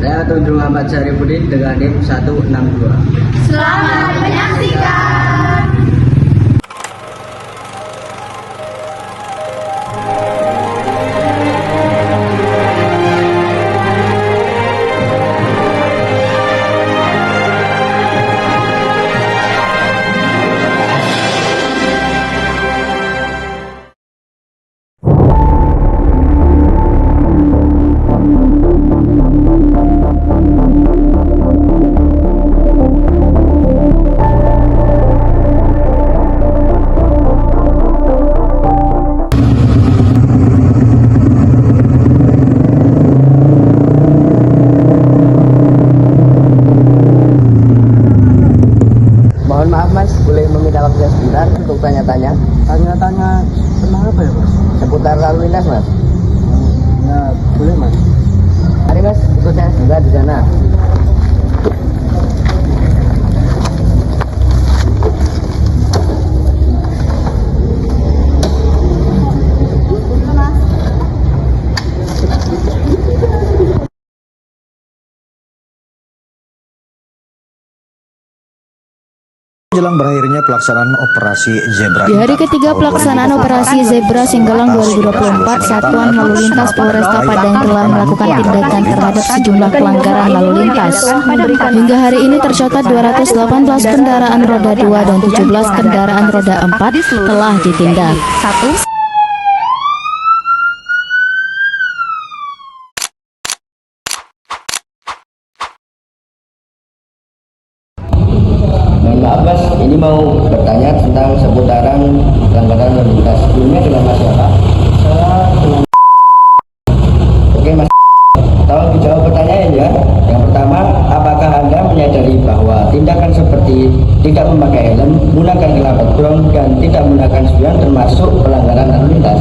Saya Tunjung Ahmad Syarifudin dengan NIM 162. Selamat menyaksikan. Mohon maaf Mas, boleh meminta waktu sebentar untuk tanya-tanya? Tanya-tanya tentang apa ya Mas? Seputar lalu lintas Mas. Ya boleh Mas. Mari Mas, ikut saya sebentar di sana. Jelang berakhirnya pelaksanaan operasi Zebra Di hari Intan ketiga tahun pelaksanaan 2024, operasi Zebra Singgalang 2024, Satuan Lalu Lintas Polresta Padang telah melakukan tindakan terhadap sejumlah pelanggaran lalu lintas. Hingga hari ini tercatat 218 kendaraan roda 2 dan 17 kendaraan roda 4 telah ditindak. Mohon maaf Mas, ini mau bertanya tentang seputaran pelanggaran lalu lintas. Sebelumnya dengan Mas siapa? Oke Mas, tolong dijawab pertanyaan ya. Yang pertama, apakah Anda menyadari bahwa tindakan seperti tidak memakai helm, menggunakan knalpot brong, dan tidak menggunakan spion termasuk pelanggaran lalu lintas?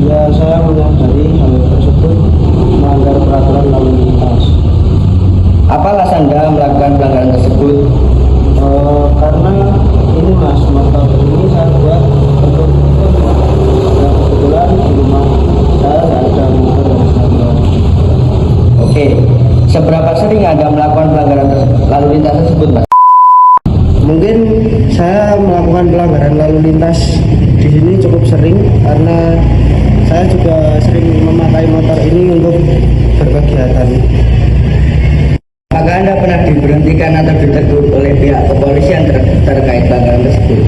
Ya saya menyadari hal tersebut melanggar peraturan lalu lintas. Apa alasan Anda melakukan pelanggaran tersebut? Karena ini Mas, motor ini saya buat untuk yang kebetulan di rumah saya tidak ada motor yang saya buat. Oke, seberapa sering Anda melakukan pelanggaran lalu lintas tersebut Mas? Mungkin saya melakukan pelanggaran lalu lintas di sini cukup sering karena saya juga sering memakai motor ini untuk berkegiatan. Apakah Anda pernah diberhentikan atau ditegur oleh pihak kepolisian terkait pelanggaran tersebut?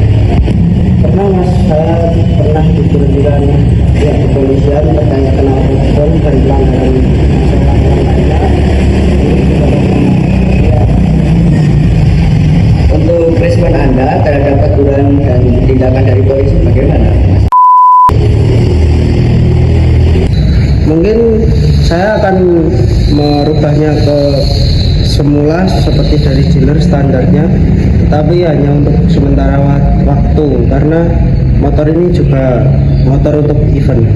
Pernah Mas, saya pernah diberhentikan pihak kepolisian terkait knalpot brong dan pelanggaran Untuk respon Anda terhadap teguran dan tindakan dari polisi bagaimana? Mungkin saya akan merubahnya ke semula seperti dari dealer standarnya, tapi hanya untuk sementara waktu karena motor ini juga motor untuk event.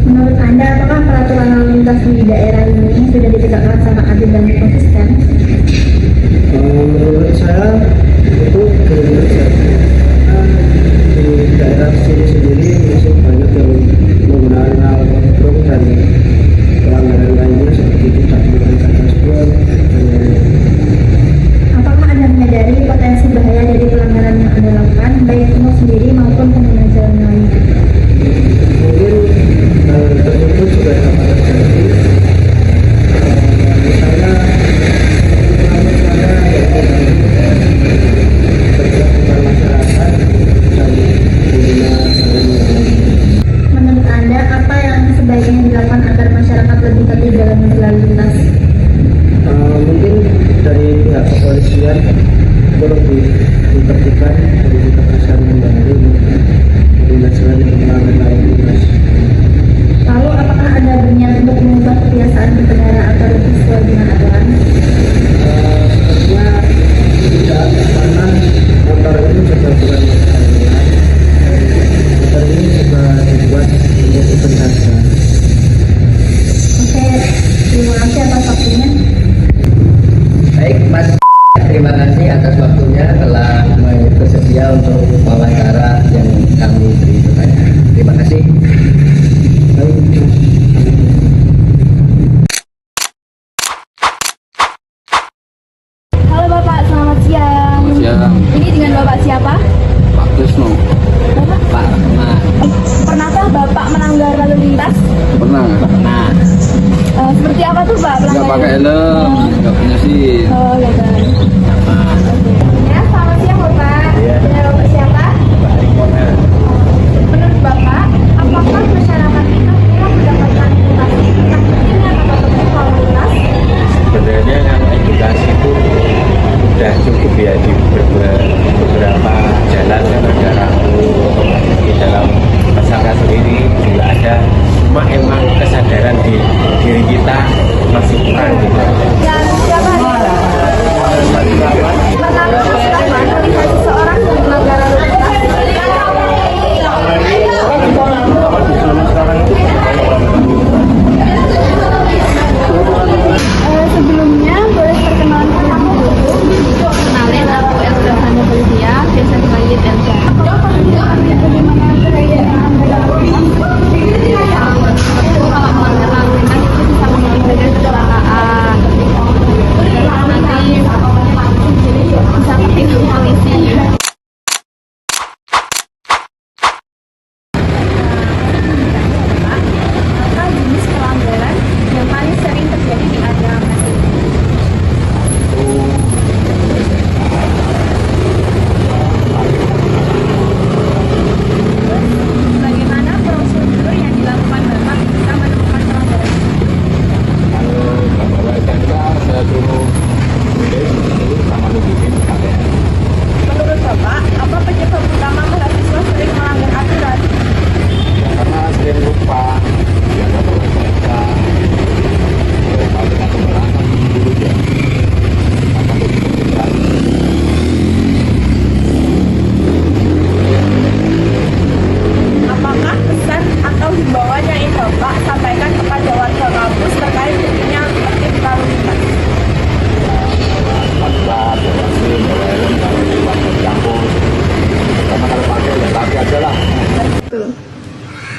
Menurut Anda, apakah peraturan lalu lintas di daerah ini sudah ditegakkan secara adil dan konsisten? Menurut saya itu belum terjadi. Di daerah sini sendiri masih banyak yang menggunakan knalpot brong dan pelanggaran lainnya seperti tidak menggunakan spion. Apakah Anda menyadari potensi bahaya dari pelanggaran yang Anda lakukan, baik untuk sendiri maupun pengguna jalan lain? Mungkin hal tersebut juga dapat terjadi. Misalnya saya berjalan masyarakat dan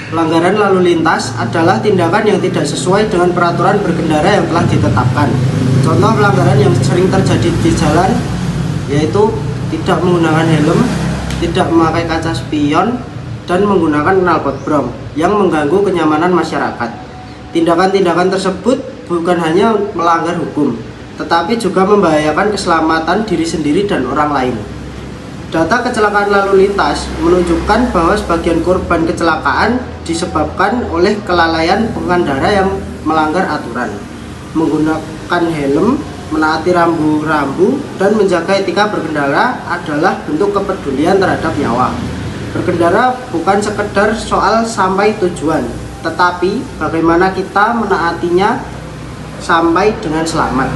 Pelanggaran lalu lintas adalah tindakan yang tidak sesuai dengan peraturan berkendara yang telah ditetapkan. Contoh pelanggaran yang sering terjadi di jalan yaitu tidak menggunakan helm, tidak memakai kaca spion, dan menggunakan knalpot brom yang mengganggu kenyamanan masyarakat. Tindakan-tindakan tersebut bukan hanya melanggar hukum, tetapi juga membahayakan keselamatan diri sendiri dan orang lain. Data kecelakaan lalu lintas menunjukkan bahwa sebagian korban kecelakaan disebabkan oleh kelalaian pengendara yang melanggar aturan. Menggunakan helm, menaati rambu-rambu, dan menjaga etika berkendara adalah bentuk kepedulian terhadap nyawa. Berkendara bukan sekedar soal sampai tujuan, tetapi bagaimana kita menaatinya sampai dengan selamat.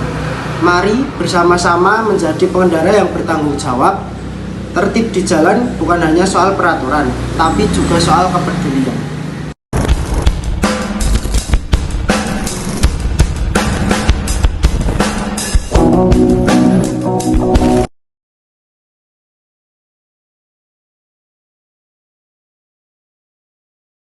Mari bersama-sama menjadi pengendara yang bertanggung jawab. Tertib di jalan bukan hanya soal peraturan, tapi juga soal kepedulian.